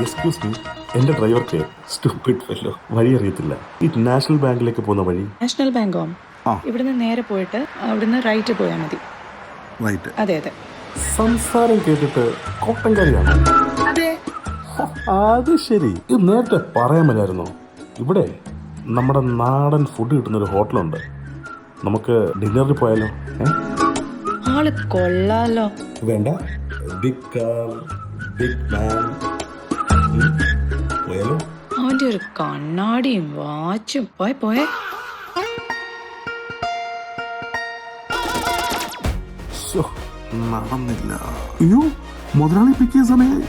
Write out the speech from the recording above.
Excuse me, എന്റെ ഡ്രൈവർക്ക് stupid fellow വഴി അറിയത്തില്ല. ഈ നാഷണൽ ബാങ്കിലേക്ക് പോകുന്ന വഴി. നാഷണൽ ബാങ്കോ? ആ. ഇവിടുന്ന് നേരെ പോയിട്ട് അവിടുന്ന് റൈറ്റ് പോയാൽ മതി. റൈറ്റ്. അതെ അതെ സംസാരം കേട്ടിട്ട് കോട്ടൻകാരിയാണോ? അതെ. അത് ശരി. ഇത് നേരത്തെ പറയാൻ പറ്റായിരുന്നോ? ഇവിടെ നമ്മുടെ നാടൻ ഫുഡ് കിട്ടുന്നൊരു ഹോട്ടലുണ്ട്. നമുക്ക് ഡിന്നറിന് പോയാലോ? ആള് കൊള്ളാലോ. വേണ്ട, ബിഗ് കാർ, ബിഗ് മാൻ. പോയാലോ? അവന്റെ ഒരു കണ്ണാടിയും വാച്ചും. പോയെ പോയെ. നടന്നില്ല. അയ്യോ, മുതലാളി പിക്കിയ സമയം